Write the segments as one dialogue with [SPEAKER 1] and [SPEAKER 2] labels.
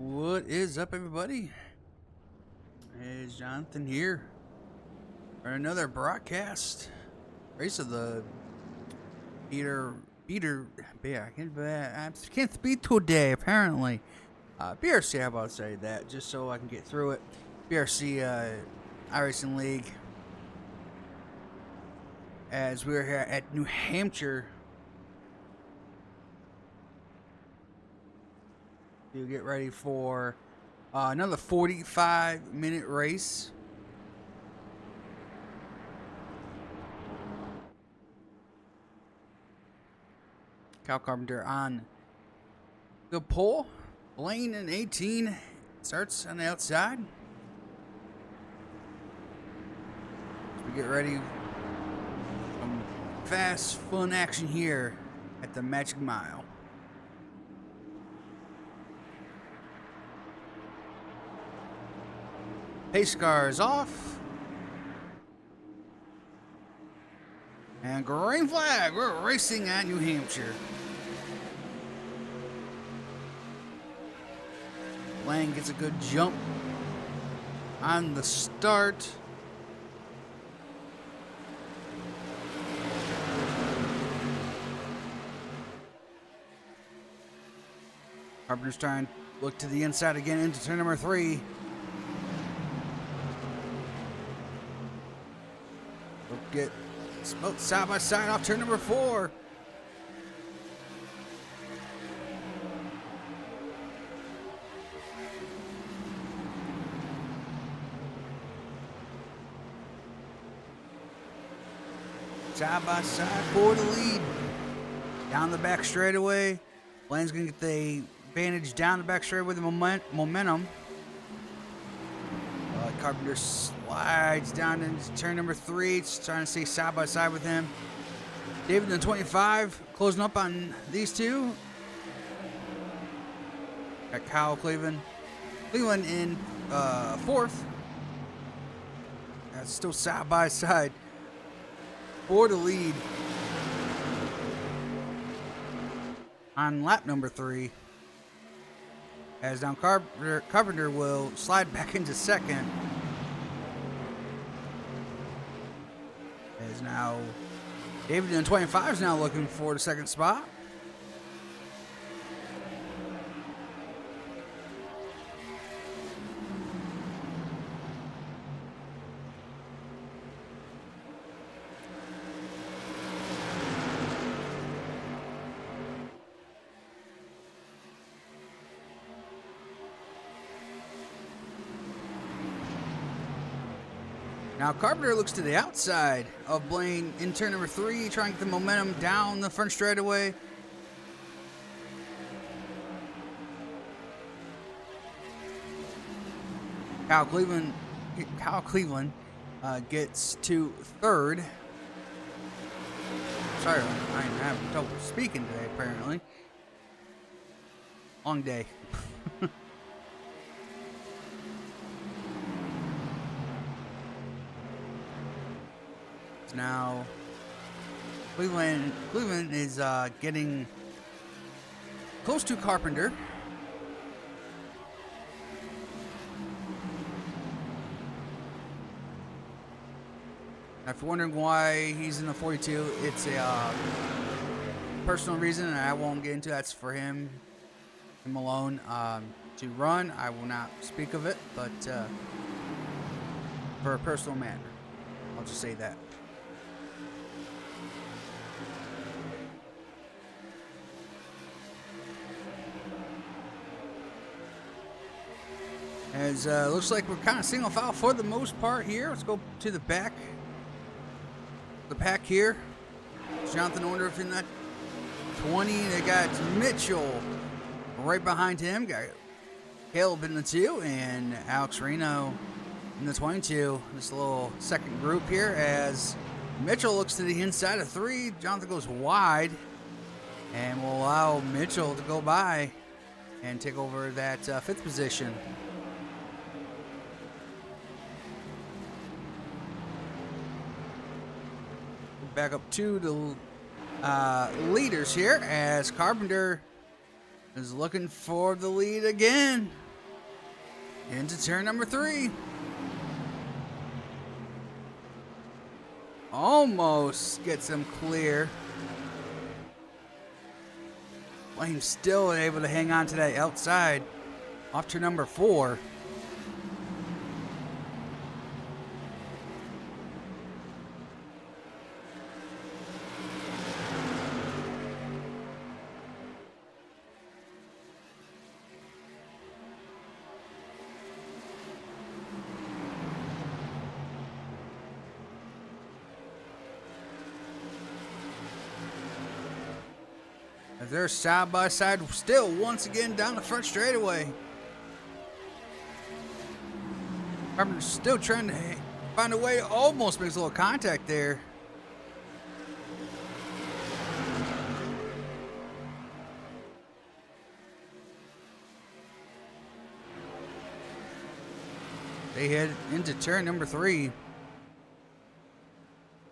[SPEAKER 1] What is up, everybody? It's Jonathan here for another broadcast race of the I can't speak today, apparently. BRC, how about I say that, just so I can get through it. BRC iRacing League, as we're here at New Hampshire to get ready for another 45-minute race. Cal Carpenter on the pole. Lane in 18 starts on the outside. As we get ready, some fast, fun action here at the Magic Mile. Pace car is off. And green flag, we're racing at New Hampshire. Lang gets a good jump on the start. Carpenter's trying to look to the inside again into turn number 3. Get both side by side off turn number 4. Side by side for the lead. Down the back straightaway. Lane's going to get the advantage down the back straightaway with the momentum. Carpenter slides down into turn number 3. Just trying to stay side by side with him. David in 25 closing up on these two. Got Kyle Cleveland in 4th. That's still side by side for the lead on lap number 3. As down Carpenter will slide back into 2nd. As now David in 25 is now looking for the 2nd spot. Now Carpenter looks to the outside of Blaine in turn number 3, trying to get the momentum down the front straightaway. Kyle Cleveland gets to 3rd. Sorry, I'm having trouble speaking today, apparently. Long day. Now, Cleveland is getting close to Carpenter. If you're wondering why he's in the 42, it's a personal reason, and I won't get into that. That's for him alone to run. I will not speak of it, but for a personal matter, I'll just say that. As looks like we're kind of single file for the most part here. Let's go to the back. The pack here. Jonathan Orndorff in that 20. They got Mitchell right behind him. Got Caleb in the 2 and Alex Reno in the 22. This little second group here as Mitchell looks to the inside of 3. Jonathan goes wide and will allow Mitchell to go by and take over that 5th position. Back up to the leaders here as Carpenter is looking for the lead again. Into turn number 3. Almost gets him clear. Blaine still able to hang on to that outside. Off to number 4. As they're side by side, still once again down the front straightaway. Carpenter's still trying to find a way to almost make a little contact there. They head into turn number 3.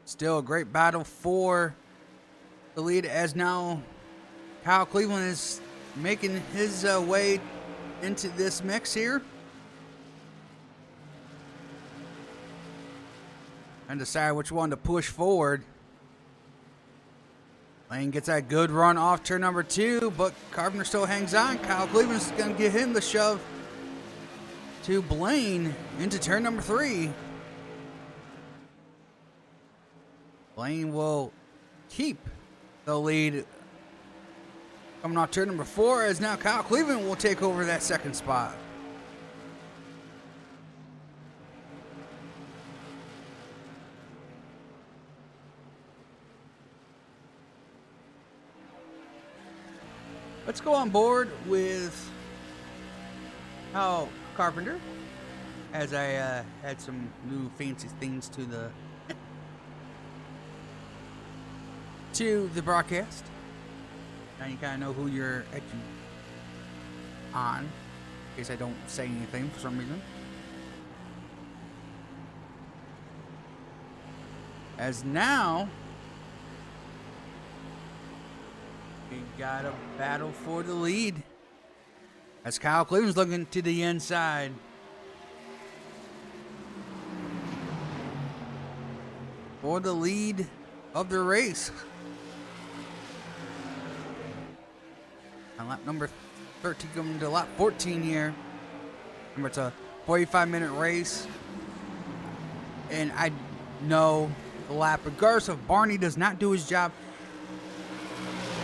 [SPEAKER 1] Still a great battle for the lead, as now Kyle Cleveland is making his way into this mix here. And decide which one to push forward. Lane gets that good run off turn number 2, but Carpenter still hangs on. Kyle Cleveland's going to give him the shove to Blaine into turn number 3. Blaine will keep the lead coming off turn number 4, as now Kyle Cleveland will take over that second spot. Let's go on board with Kyle Carpenter, as I had some new fancy things to the broadcast. Now you kind of know who you're actually on, in case I don't say anything for some reason. As now, we got a battle for the lead, as Kyle Cleveland's looking to the inside. For the lead of the race. On lap number 13, coming to lap 14 here. Remember, it's a 45-minute race. And I know the lap, regardless if Barney does not do his job,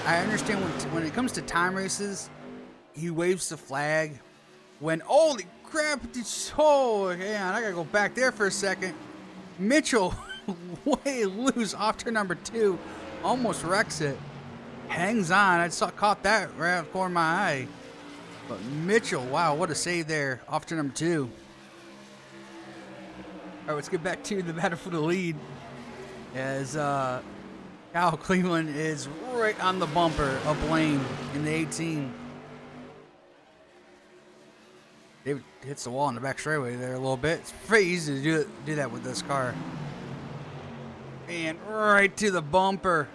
[SPEAKER 1] I understand when it comes to time races, he waves the flag. When, holy crap, oh, hang on, I gotta go back there for a second. Mitchell, way loose off turn number 2, almost wrecks it. Hangs on. I caught that right out of the corner of my eye. But Mitchell, wow, what a save there. Off to number 2. All right, let's get back to the battle for the lead. As Kyle Cleveland is right on the bumper of Blaine in the 18. David hits the wall in the back straightaway there a little bit. It's pretty easy to do that with this car. And right to the bumper.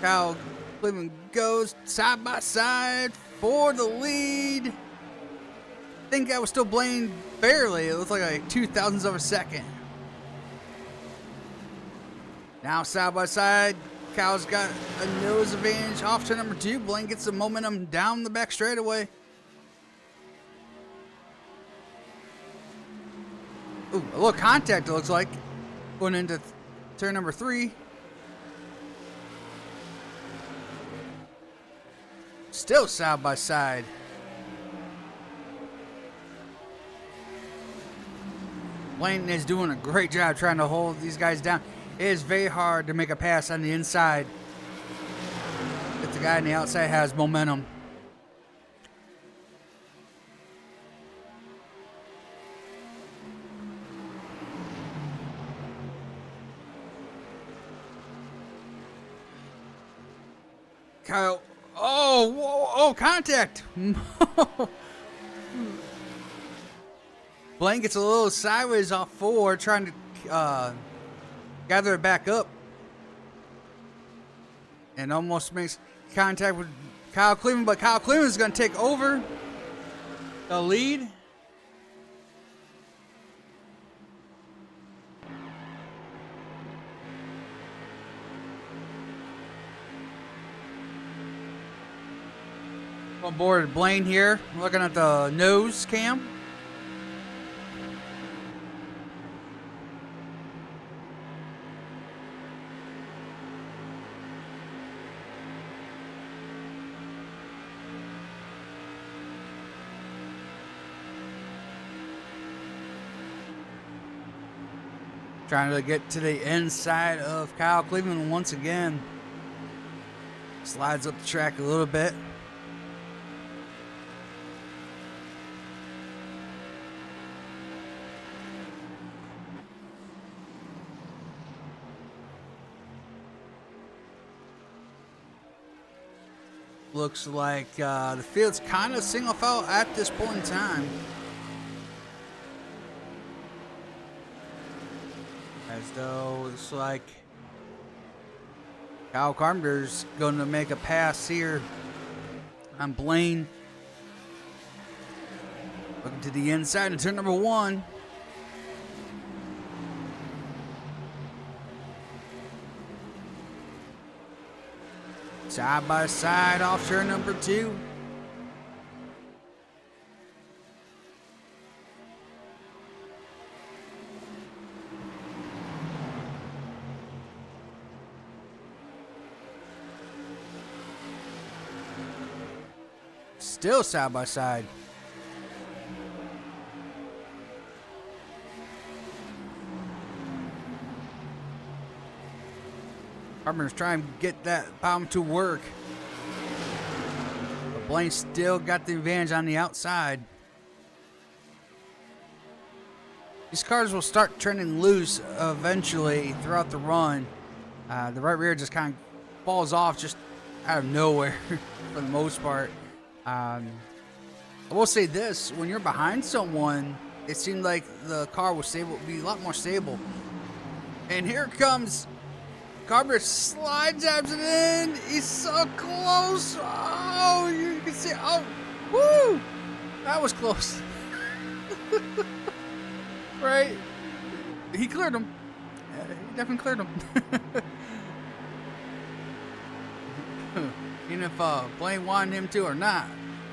[SPEAKER 1] Kyle Cleveland goes side by side for the lead. I think I was still Blaine barely. It looked like 0.02 of a second. Now side by side, Kyle's got a nose advantage off to number 2. Blaine gets the momentum down the back straightaway. Ooh, a little contact, it looks like, going into turn number 3. Still side by side. Blaine is doing a great job trying to hold these guys down. It is very hard to make a pass on the inside if the guy on the outside has momentum. Kyle, oh, whoa, oh, contact. Blaine gets a little sideways off 4, trying to gather it back up. And almost makes contact with Kyle Cleveland, but Kyle Cleveland is going to take over. the lead. On board Blaine here, looking at the nose cam. Trying to get to the inside of Kyle Cleveland once again. Slides up the track a little bit. Looks like the field's kind of single file at this point in time. As though it's like Kyle Carpenter's going to make a pass here on Blaine. Looking to the inside of turn number 1. Side by side off turn number 2. Still side by side. Carpenter's trying to get that bomb to work. But Blaine still got the advantage on the outside. These cars will start turning loose eventually throughout the run. The right rear just kind of falls off just out of nowhere for the most part. I will say this, when you're behind someone, it seemed like the car was stable, be a lot more stable. And here comes Carpenter, slide jabs it in. He's so close. Oh, you can see. Oh, woo! That was close. Right? He cleared him. He definitely cleared him. Even if Blaine wanted him to or not.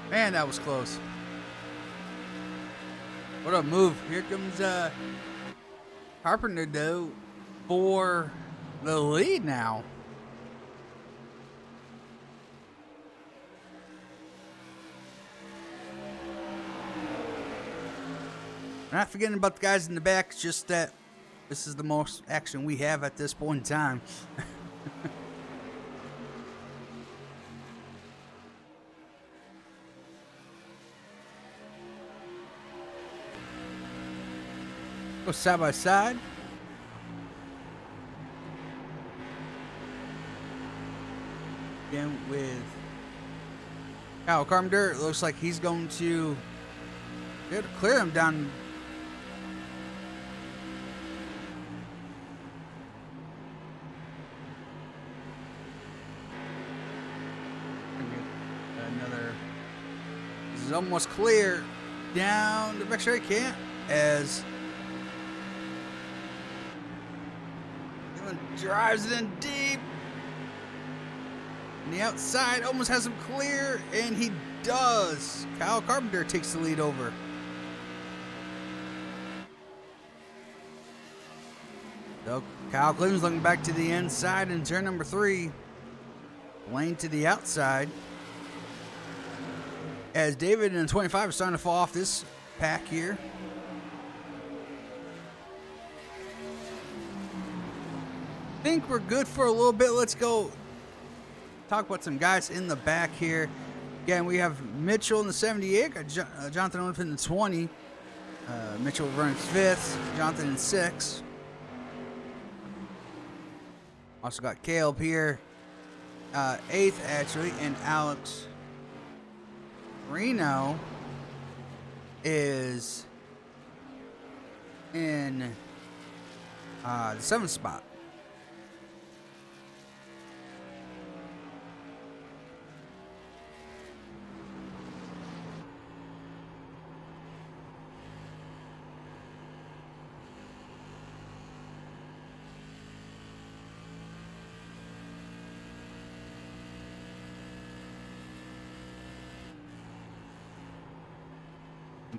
[SPEAKER 1] Man, that was close. What a move. Here comes Carpenter, though, for the lead now. Not forgetting about the guys in the back, it's just that this is the most action we have at this point in time. Go side by side. Again with Kyle Carpenter. It looks like he's going to be able to clear him down. Another. This is almost clear down the back straight. Can't as drives it in deep. And the outside almost has him clear, and he does. Kyle Carpenter takes the lead over. So Kyle Cleveland's looking back to the inside in turn number 3. Blaine to the outside. As David in 25 is starting to fall off this pack here. I think we're good for a little bit. Let's go talk about some guys in the back here. Again, we have Mitchell in the 78, Jonathan Onif in the 20. Mitchell running 5th, Jonathan in 6th. Also got Caleb here, 8th actually, and Alex Reno is in the 7th spot.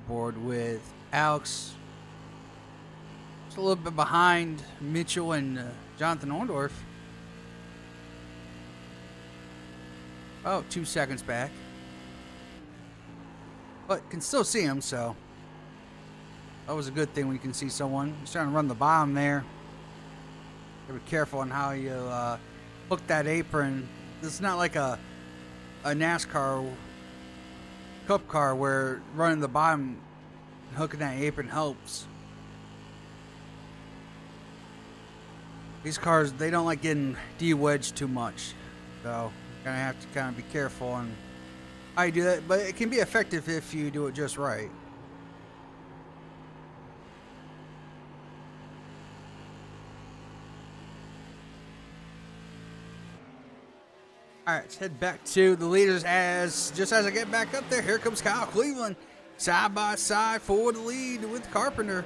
[SPEAKER 1] board with Alex. Just a little bit behind Mitchell and Jonathan Orndorff. Oh, 2 seconds back. But can still see him, so that was a good thing when you can see someone. He's trying to run the bottom there. Be careful on how you hook that apron. It's not like a NASCAR Cup car where running the bottom and hooking that apron helps. These cars, they don't like getting de-wedged too much, so you're gonna have to kind of be careful on how you do that. But it can be effective if you do it just right. Alright, let's head back to the leaders just as I get back up there, here comes Kyle Cleveland. Side by side for the lead with Carpenter.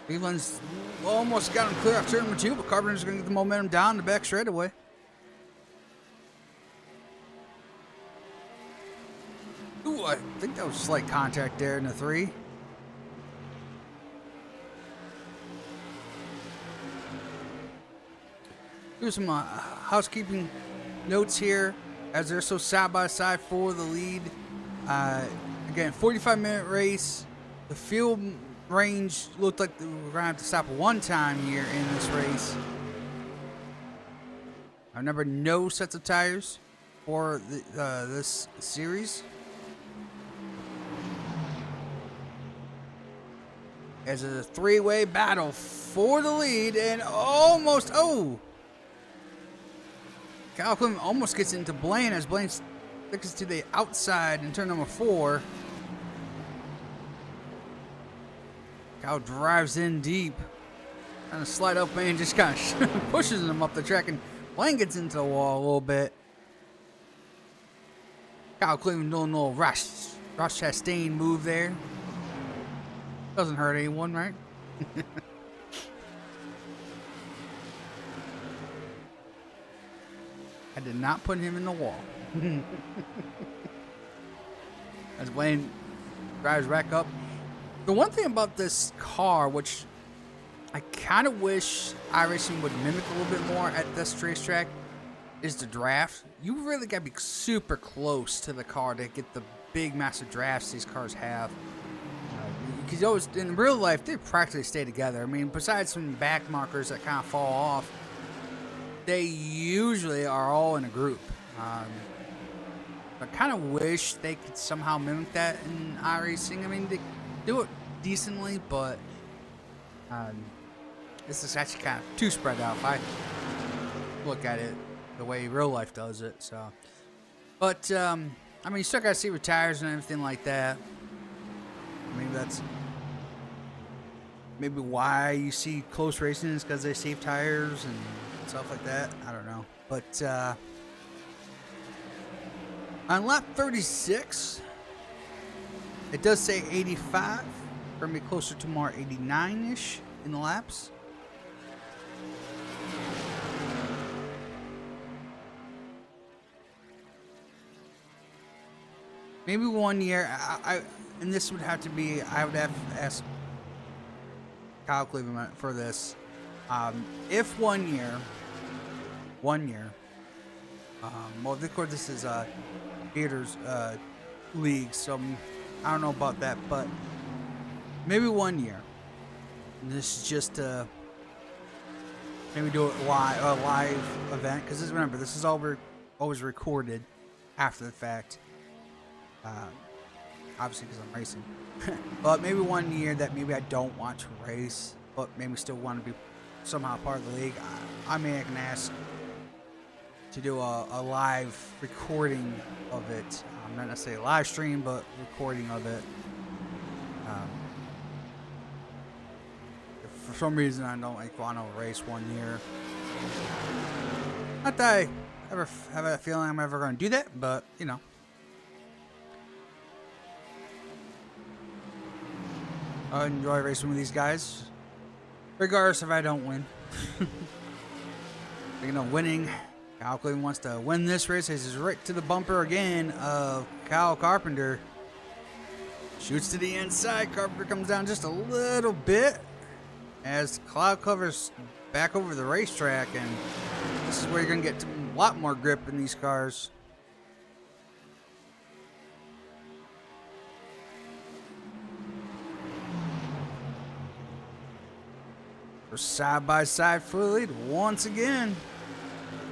[SPEAKER 1] Cleveland's almost got him clear off turn number 2, but Carpenter's going to get the momentum down the back straightaway. Ooh, I think that was slight contact there in the 3. Do some housekeeping notes here as they're so side by side for the lead. Again, 45-minute race. The field range looked like we were going to have to stop one time here in this race. I remember no sets of tires for this series. As a 3-way battle for the lead and almost, Kyle Cleveland almost gets into Blaine as Blaine sticks to the outside in turn number 4. Kyle drives in deep. Trying to slide up and just kind of pushes him up the track, and Blaine gets into the wall a little bit. Kyle Cleveland doing a little Ross Chastain move there. Doesn't hurt anyone, right? I did not put him in the wall. As Blaine drives back up. The one thing about this car, which I kind of wish iRacing would mimic a little bit more at this racetrack, is the draft. You really got to be super close to the car to get the big, massive drafts these cars have. Because always in real life, they practically stay together. I mean, besides some back markers that kind of fall off, they usually are all in a group. I kind of wish they could somehow mimic that in iRacing. I mean, they do it decently, but this is actually kind of too spread out if I look at it the way real life does it. So, but I mean, you still got to see with tires and everything like that. Maybe that's why you see close racing is because they save tires and stuff like that. I don't know. But on lap 36, it does say 85. We're going to be closer to more 89-ish in the laps. Maybe 1 year, and this would have to be, I would have to ask Kyle Cleveland for this. If 1 year, well, of course this is theaters league, so I don't know about that, but maybe 1 year. And this is just maybe do it a live event, because remember, this is always recorded after the fact. Obviously because I'm racing. But maybe 1 year that maybe I don't want to race, but maybe still want to be somehow part of the league. I can ask to do a live recording of it. Not necessarily a live stream, but recording of it. If for some reason I don't want to race 1 year. Not that I ever have a feeling I'm ever going to do that, but you know. I enjoy racing with these guys, regardless if I don't win. Speaking of winning, Kyle Cleveland wants to win this race. He's right to the bumper again of Kyle Carpenter. Shoots to the inside. Carpenter comes down just a little bit as cloud covers back over the racetrack, and this is where you're going to get a lot more grip in these cars. We're side by side for the lead once again.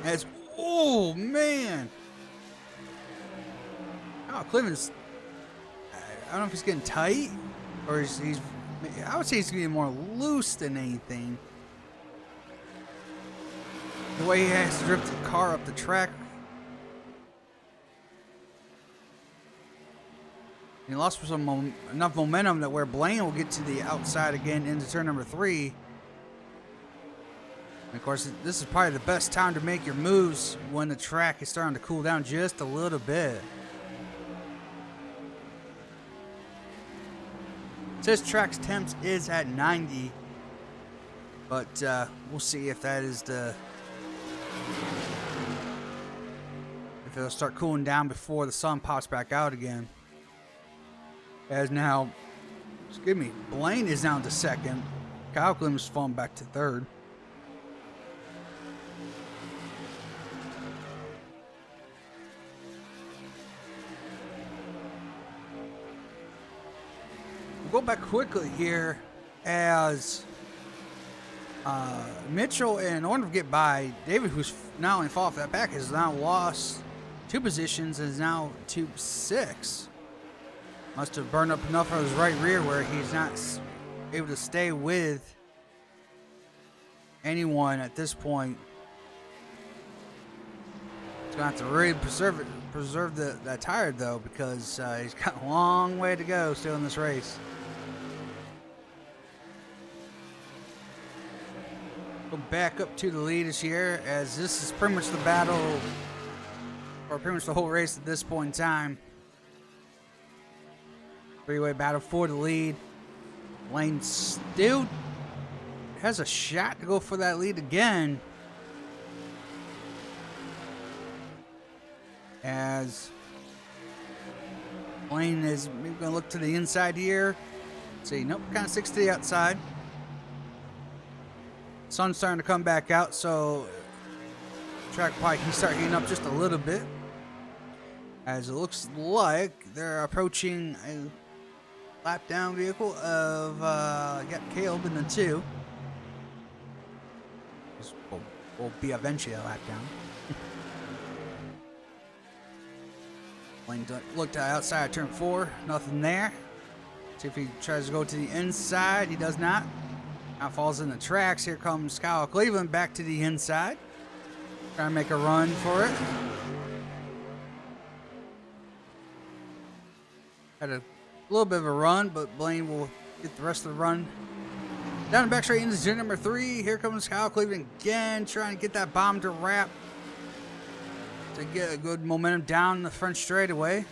[SPEAKER 1] As, oh man, oh, Cleveland's, I don't know if he's getting tight or he's I would say he's getting more loose than anything. The way he has to drift the car up the track. He lost some enough momentum that where Blaine will get to the outside again into turn number 3. And of course, this is probably the best time to make your moves when the track is starting to cool down just a little bit. It says track temps is at 90, but we'll see if that is if it'll start cooling down before the sun pops back out again. As now, excuse me, Blaine is down to second. Kyle Clemens is falling back to third. We'll go back quickly here as Mitchell and Orndorff get by. David, who's not only fall off that back, has now lost 2 positions and is now to 6. Must have burned up enough of his right rear where he's not able to stay with anyone at this point. He's going to have to really preserve that tire, though, because he's got a long way to go still in this race. Go back up to the lead this year, as this is pretty much the battle, or pretty much the whole race at this point in time. 3-way battle for the lead. Lane still has a shot to go for that lead again, as Lane is maybe going to look to the inside here. See, nope, kind of sticks to the outside. Sun's starting to come back out, so track probably can start heating up just a little bit, as it looks like they're approaching a lap down vehicle of got Caleb in the 2. This will be eventually a lap down. Lane looked outside turn 4, nothing there. See if he tries to go to the inside. He does not. Now falls in the tracks. Here comes Kyle Cleveland back to the inside. Trying to make a run for it. Had a little bit of a run, but Blaine will get the rest of the run. Down the back straight into turn number 3. Here comes Kyle Cleveland again, trying to get that bomb to wrap to get a good momentum down the front straightaway.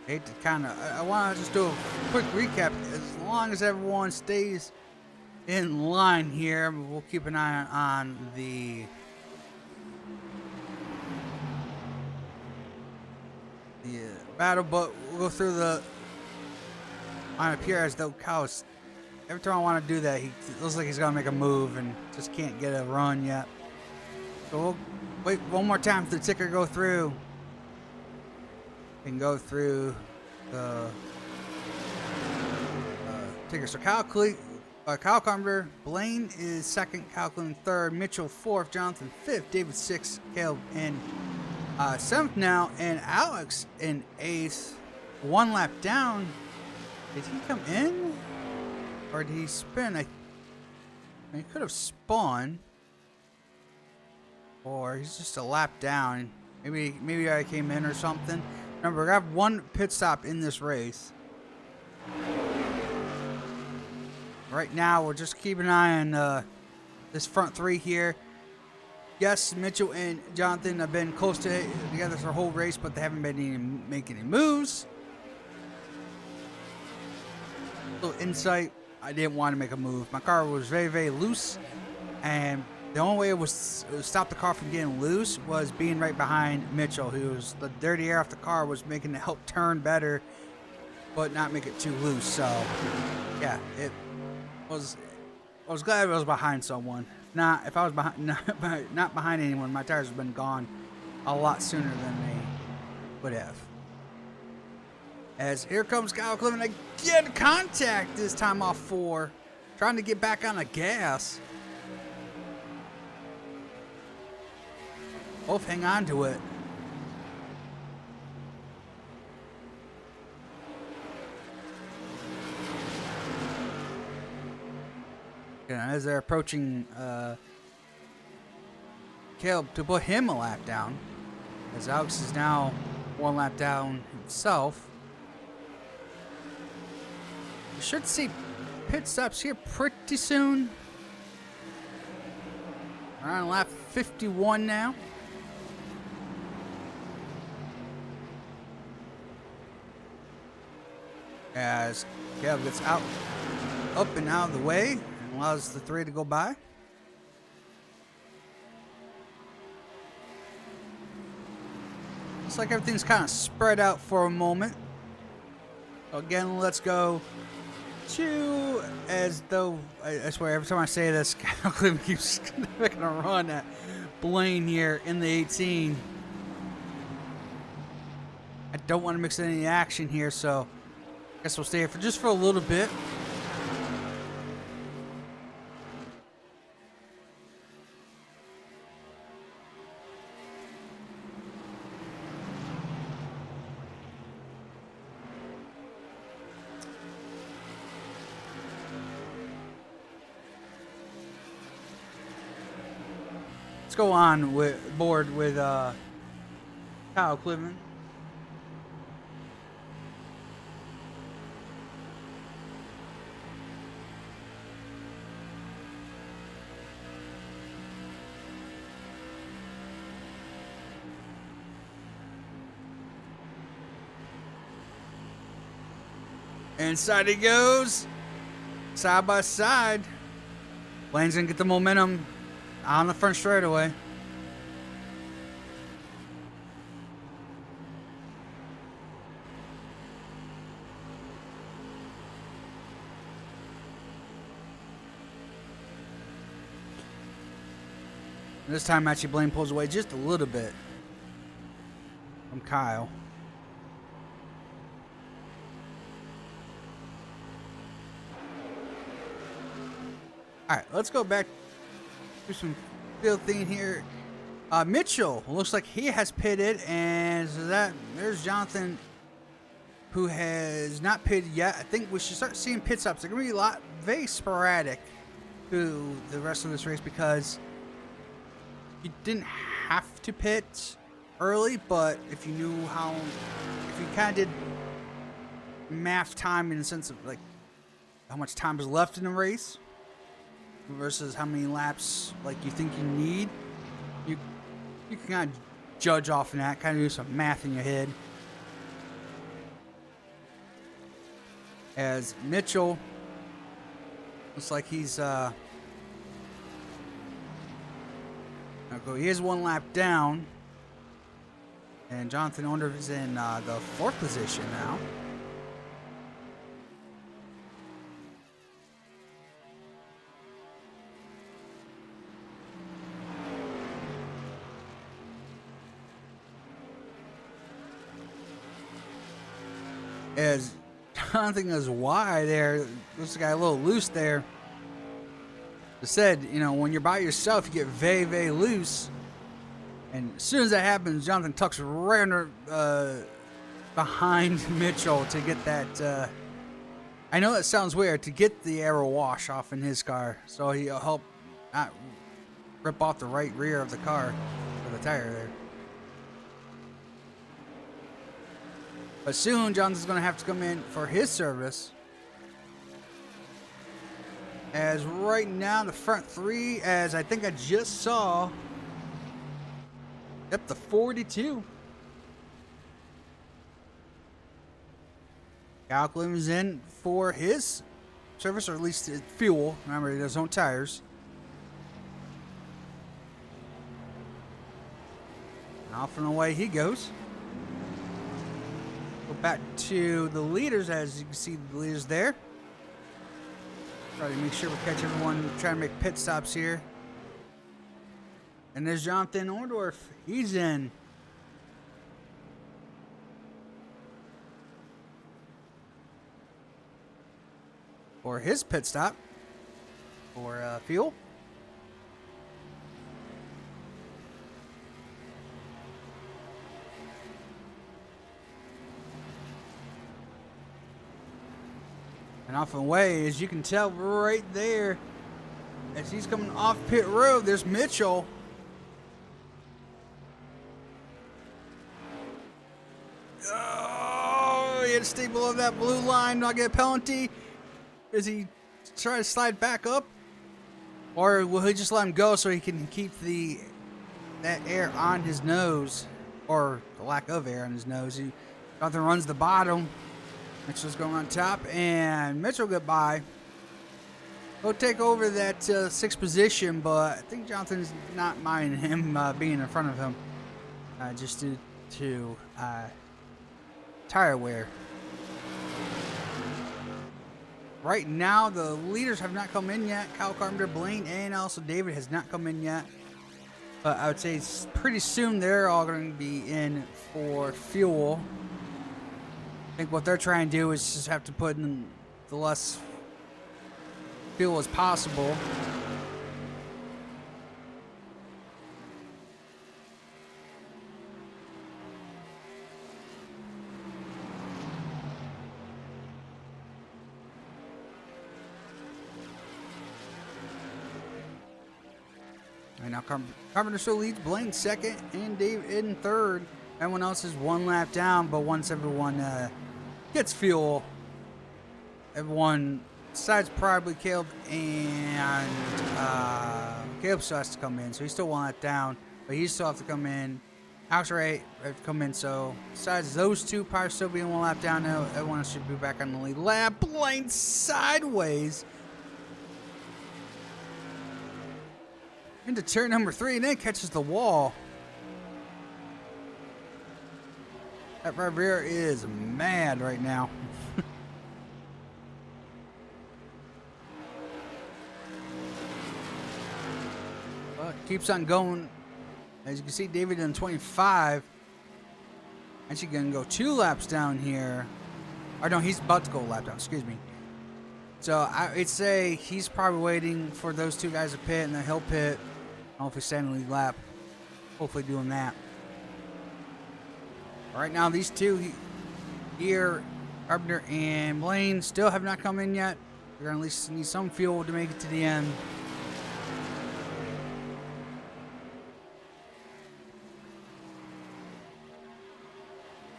[SPEAKER 1] Hate to I want to just do a quick recap. As long as everyone stays in line here, we'll keep an eye on the battle, but we'll go through the line up here as though Kyle's, every time I want to do that, he looks like he's going to make a move and just can't get a run yet. So we'll wait one more time for the ticker to go through. And go through the ticker. So Kyle Carpenter, Blaine is second, Kyle Cleveland third, Mitchell fourth, Jonathan fifth, David sixth, Caleb in seventh now, and Alex in eighth. 1 lap down. Did he come in, or did he spin? He could have spun, or he's just a lap down. Maybe I came in or something. Remember, I have 1 pit stop in this race. Right now, we're just keeping an eye on this front 3 here. Yes, Mitchell and Jonathan have been close together for the whole race, but they haven't been making any moves. little insight, I didn't want to make a move. My car was very, very loose, and the only way it was stop the car from getting loose was being right behind Mitchell, who was the dirty air off the car was making it help turn better, but not make it too loose. So, yeah, it was. I was glad I was behind someone. If I was behind, not behind anyone, my tires would have been gone a lot sooner than they would have. As here comes Kyle Clement again, contact this time off 4, trying to get back on the gas. Both hang on to it. As they're approaching Caleb to put him a lap down, as Alex is now 1 lap down himself. We should see pit stops here pretty soon. We're on lap 51 now. As Caleb gets out, up and out of the way, and allows the 3 to go by. Looks like everything's kind of spread out for a moment. Again, let's go to, as though, I swear, every time I say this, Kyle Clement keeps making a run at Blaine here in the 18. I don't want to mix any action here, so I guess we'll stay here for a little bit. Let's go on board with Kyle Clement. Inside he goes, side by side. Blaine's gonna get the momentum on the front straightaway. This time, actually, Blaine pulls away just a little bit from Kyle. All right, let's go back to some field thing here. Mitchell looks like he has pitted, and so there's Jonathan, who has not pitted yet. I think we should start seeing pit stops. They're going to be very sporadic through the rest of this race because you didn't have to pit early, but if you knew if you kind of did math time in the sense of like how much time is left in the race versus how many laps like you think you need, you can kind of judge off of that, kind of do some math in your head. As Mitchell looks like he's he is 1 lap down, and Jonathan Onder is in the 4th position now. As Jonathan goes wide there, looks like a little loose there. I said, when you're by yourself, you get very, very loose. And as soon as that happens, Jonathan tucks right under, behind Mitchell to get that. I know that sounds weird, to get the aero wash off in his car. So he'll help not rip off the right rear of the car or the tire there. But soon, Jonathan's going to have to come in for his service. As right now, the front 3, as I think I just saw, yep, the 42. Kyle Clement is in for his service, or at least fuel. Remember, he does his own tires. And off and away he goes. Go back to the leaders, as you can see the leaders there. Try to make sure we catch everyone trying to make pit stops here. And there's Jonathan Orndorff. He's in. For his pit stop for fuel. And off and away, as you can tell right there, as he's coming off pit road, there's Mitchell. Oh, he had to stay below that blue line, not get a penalty. Is he try to slide back up, or will he just let him go so he can keep that air on his nose, or the lack of air on his nose? Jonathan runs the bottom. Mitchell's going on top, and Mitchell got by. He'll take over that sixth position, but I think Jonathan's not minding him being in front of him, just due to tire wear. Right now, the leaders have not come in yet. Kyle Carpenter, Blaine, and also David has not come in yet. But I would say pretty soon they're all going to be in for fuel. I think what they're trying to do is just have to put in the less fuel as possible. And now Carpenter still leads, Blaine second, and Dave in third. Everyone else is one lap down, but once everyone gets fuel, everyone, besides probably Caleb, and Caleb still has to come in, so he's still one lap down, but he still have to come in. Alex Ray have to come in, so besides those two probably still being one lap down now, everyone should be back on the lead lap. Blaine sideways into turn number 3, and then catches the wall. That Rivera is mad right now. But keeps on going. As you can see, David in 25. Actually going to go 2 laps down here. Or no, he's about to go a lap down. Excuse me. So I'd say he's probably waiting for those 2 guys to pit, and then he'll pit. Hopefully stay in the lead lap. Hopefully doing that. Right now, these two here, Carpenter and Blaine, still have not come in yet. They're going to at least need some fuel to make it to the end.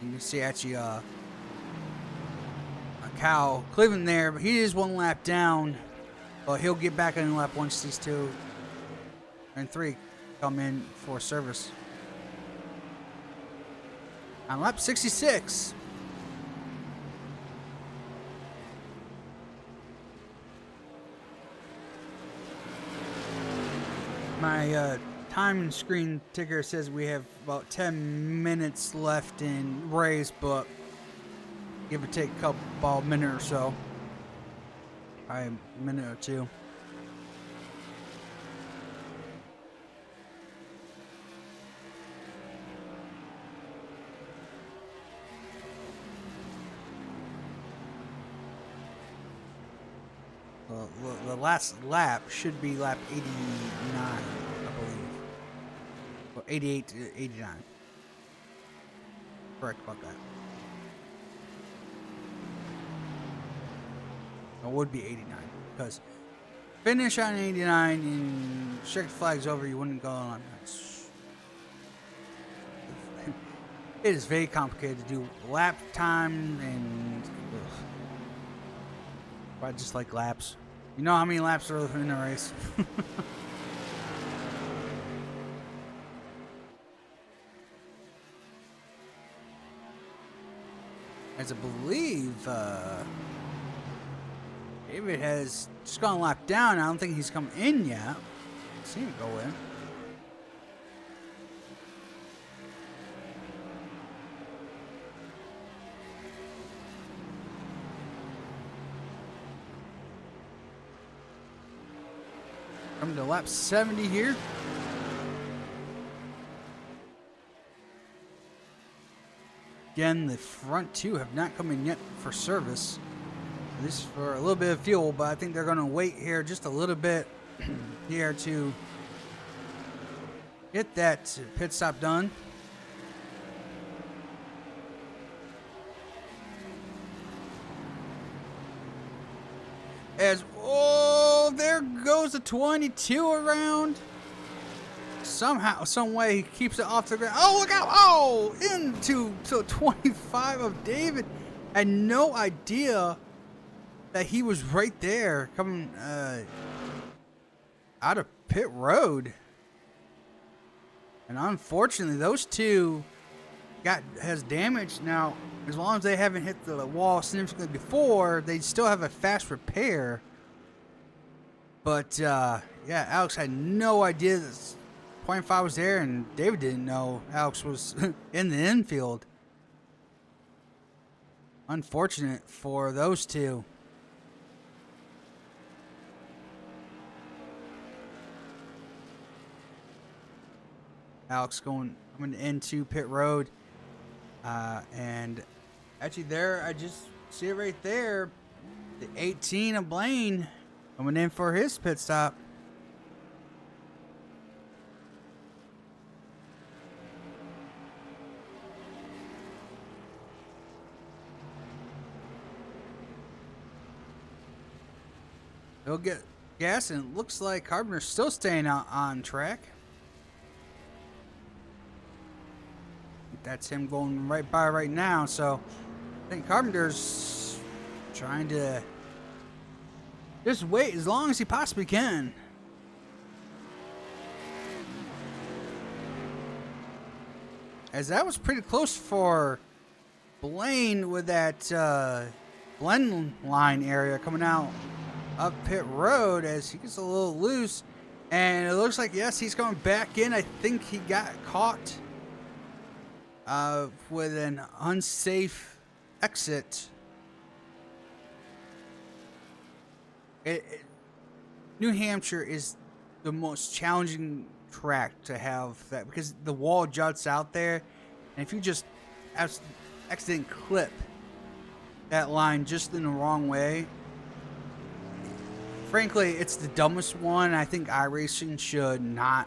[SPEAKER 1] You can see actually Cal Cleveland there, but he is 1 lap down. But he'll get back in the lap once these 2 and 3 come in for service. On lap 66. My time screen ticker says we have about 10 minutes left in race, but give or take a minute or so. Probably a minute or 2. The last lap should be lap 89, I believe. Or 88 to 89. Correct about that. It would be 89, because finish on 89 and check flags over, you wouldn't go on. It is very complicated to do lap time, and I just like laps. You know how many laps are in a race? As I believe, David has just gone a lap down. I don't think he's come in yet. See him go in. Coming to lap 70 here. Again, the front two have not come in yet for service. At least for a little bit of fuel, but I think they're going to wait here just a little bit here to get that pit stop done. As, oh, there goes the 22 around. Somehow, some way, he keeps it off the ground. Oh, look out! Oh, into 25 of David. I had no idea that he was right there coming out of pit road. And unfortunately, those two has damage. Now, as long as they haven't hit the wall significantly before, they still have a fast repair. But, yeah, Alex had no idea that 0.5 was there, and David didn't know Alex was in the infield. Unfortunate for those two. Alex coming into pit road. And actually there, I just see it right there. The 18 of Blaine coming in for his pit stop. They'll get gas, and it looks like Carpenter's still staying out on track. That's him going right by right now, so I think Carpenter's trying to just wait as long as he possibly can. As that was pretty close for Blaine with that blend line area coming out up pit road as he gets a little loose, and it looks like, yes, he's going back in. I think he got caught with an unsafe exit. New Hampshire is the most challenging track to have that, because the wall juts out there, and if you just accidentally clip that line just in the wrong way, frankly, it's the dumbest one. I think iRacing should not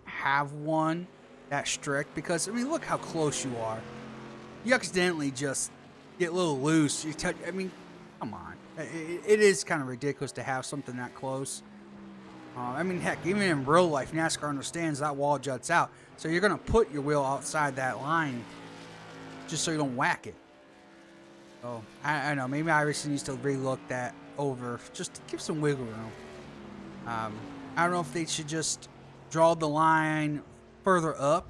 [SPEAKER 1] have one that strict, because, I mean, look how close you are. You accidentally just get a little loose. You touch, I mean, come on. It is kind of ridiculous to have something that close. I mean, heck, even in real life, NASCAR understands that wall juts out. So you're going to put your wheel outside that line just so you don't whack it. So, I don't know. Maybe iRacing needs to relook that over just to give some wiggle room. I don't know if they should just draw the line further up,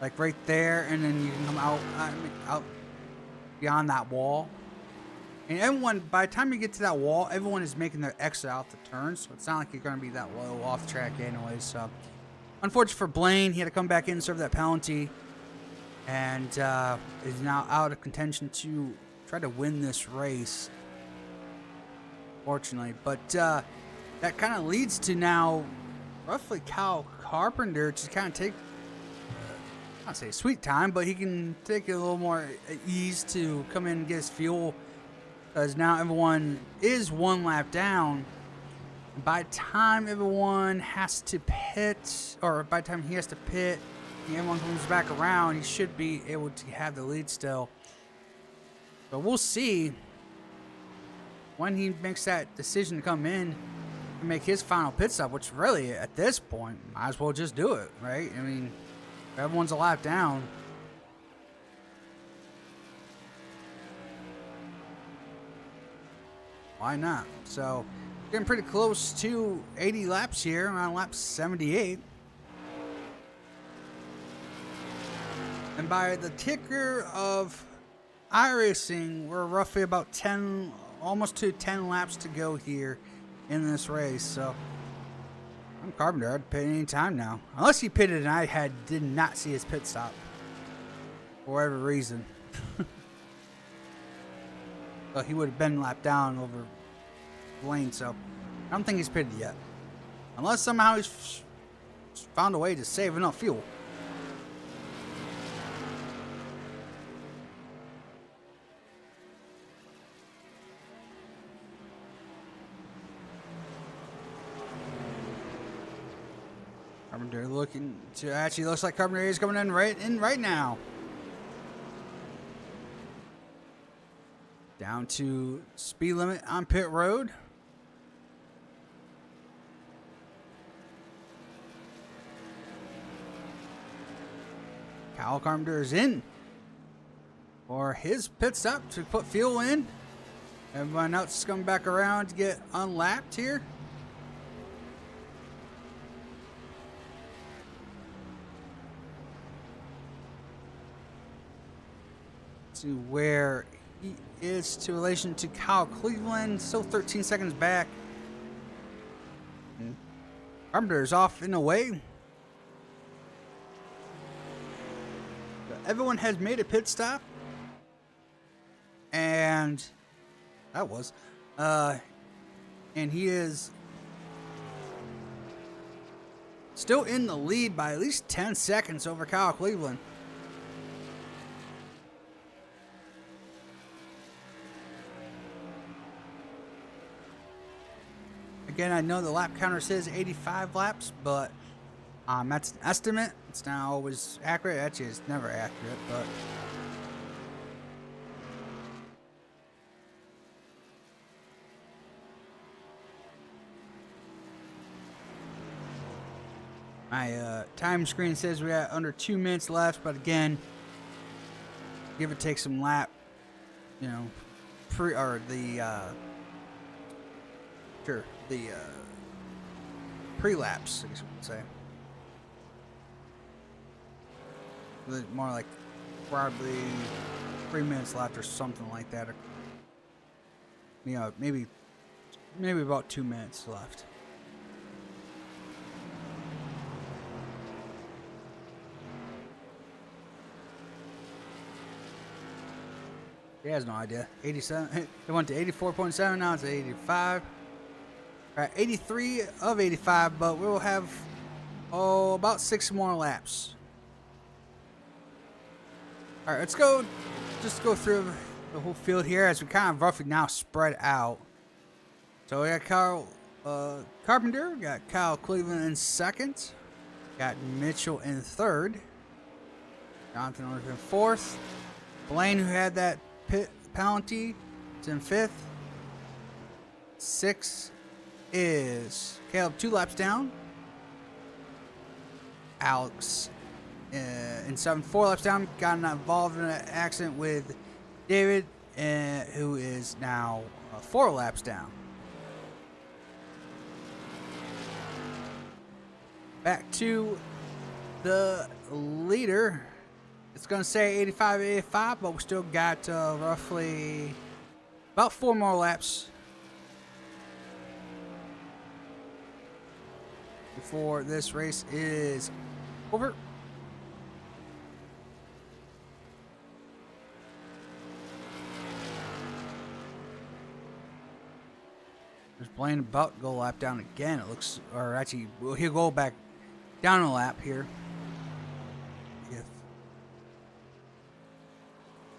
[SPEAKER 1] like right there, and then you can come out beyond that wall. And everyone, by the time you get to that wall, everyone is making their exit out the turn, so it's not like you're going to be that low off the track anyways. So, unfortunate for Blaine, he had to come back in and serve that penalty, and is now out of contention to try to win this race, fortunately. But that kind of leads to now roughly Kyle Carpenter to kind of take, I'd say sweet time, but he can take a little more ease to come in and get his fuel, because now everyone is one lap down. By the time everyone has to pit, or by the time he has to pit, and everyone comes back around, he should be able to have the lead still. But we'll see when he makes that decision to come in and make his final pit stop, which really, at this point, might as well just do it, right? I mean, everyone's a lap down. Why not? So, getting pretty close to 80 laps here, around lap 78. And by the ticker of iRacing, we're roughly about 10 almost to 10 laps to go here in this race. So I'm Carpenter. I'd pit any time now, unless he pitted and I did not see his pit stop for whatever reason. So he would have been lapped down over the lane. So I don't think he's pitted yet, unless somehow he's found a way to save enough fuel. Carpenter looking to, actually looks like Carpenter is coming in right now. Down to speed limit on pit road. Kyle Carpenter is in for his pit stop to put fuel in. Everyone else is coming back around to get unlapped here. To where he is to relation to Kyle Cleveland, still 13 seconds back. Carpenter is off in a way. Everyone has made a pit stop, and that was, and he is still in the lead by at least 10 seconds over Kyle Cleveland. Again, I know the lap counter says 85 laps, but that's an estimate. It's not always accurate. Actually, it's never accurate, but my time screen says we got under 2 minutes left. But again, give or take some lap, you know, pre-laps, I guess we would say. More like probably 3 minutes left or something like that. Or, you know, maybe about 2 minutes left. He has no idea. 87. It went to 84.7. Now it's 85. All right, 83 of 85, but we will have about 6 more laps. All right, let's go. Just go through the whole field here as we kind of roughly now spread out. So we got Kyle Carpenter, we got Kyle Cleveland in second, got Mitchell in third, Jonathan Orr in fourth, Blaine, who had that pit penalty, is in fifth. Sixth is Caleb, 2 laps down. Alex in 7th, 4 laps down. Got involved in an accident with David, who is now 4 laps down. Back to the leader. It's going to say 85-85, but we still got roughly about 4 more laps before this race is over. There's Blaine about to go lap down again. It looks, or actually, well, he'll go back down a lap here. If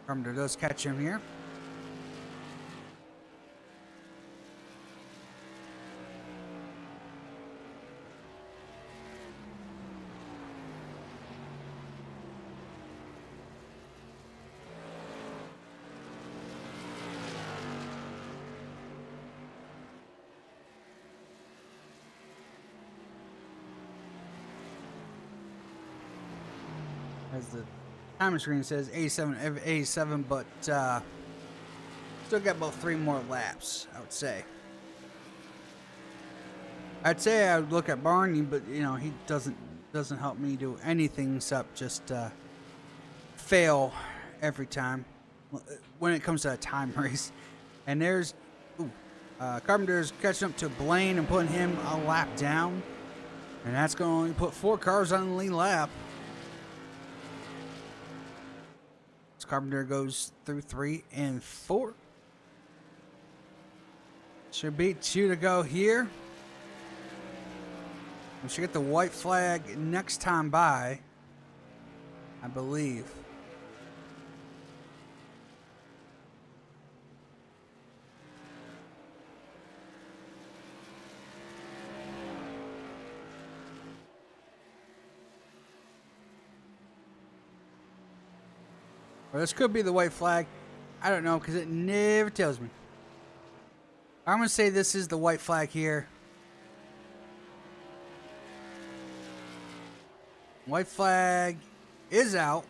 [SPEAKER 1] Carpenter does catch him here. As the timer screen says 87, but still got about 3 more laps, I would say. I'd say I would look at Barney, but you know he doesn't help me do anything except just fail every time when it comes to a time race. And there's Carpenter's catching up to Blaine and putting him a lap down. And that's going to only put 4 cars on the lead lap. So Carpenter goes through 3 and 4. Should be 2 to go here. We should get the white flag next time by, I believe. Or this could be the white flag. I don't know because it never tells me. I'm going to say this is the white flag here. White flag is out.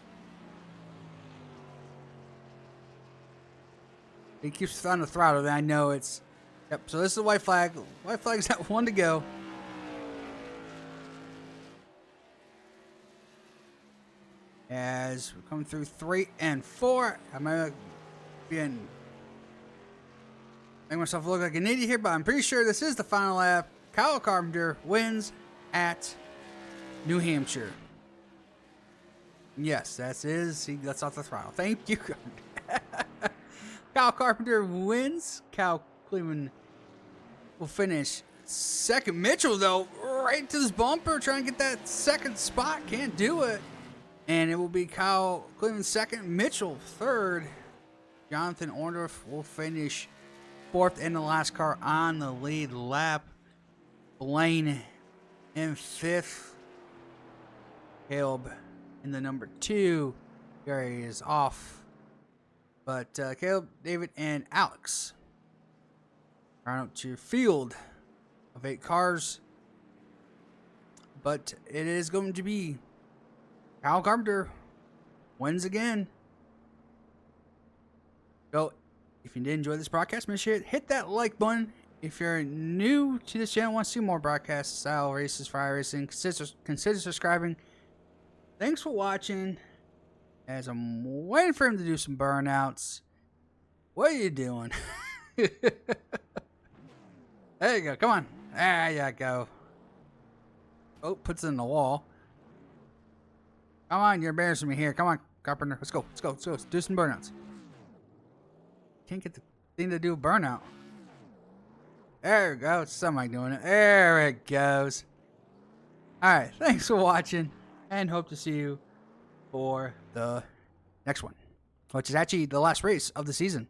[SPEAKER 1] He keeps on the throttle. Then I know it's... Yep, so this is the white flag. White flag's got 1 to go. As we come through 3 and 4, I might be making myself look like an idiot here, but I'm pretty sure this is the final lap. Kyle Carpenter wins at New Hampshire. Yes, that's his. He lets off the throttle. Thank you. Kyle Carpenter wins. Kyle Cleveland will finish second. Mitchell, though, right to his bumper, trying to get that second spot. Can't do it. And it will be Kyle Cleveland second, Mitchell third. Jonathan Orndorff will finish 4th in the last car on the lead lap. Blaine in 5th. Caleb in the number 2. Gary is off. But Caleb, David, and Alex round up to your field of 8 cars. But it is going to be Kyle Carpenter wins again. So, if you did enjoy this broadcast, make sure to hit that like button. If you're new to this channel and want to see more broadcast style races for iRacing, consider subscribing. Thanks for watching. As I'm waiting for him to do some burnouts. What are you doing? There you go. Come on. There you go. Oh, puts it in the wall. Come on, you're embarrassing me here. Come on, Carpenter. Let's go. Let's go. Let's go. Let's do some burnouts. Can't get the thing to do a burnout. There we go. It's somebody doing it. There it goes. Alright, thanks for watching. And hope to see you for the next one. Which is actually the last race of the season.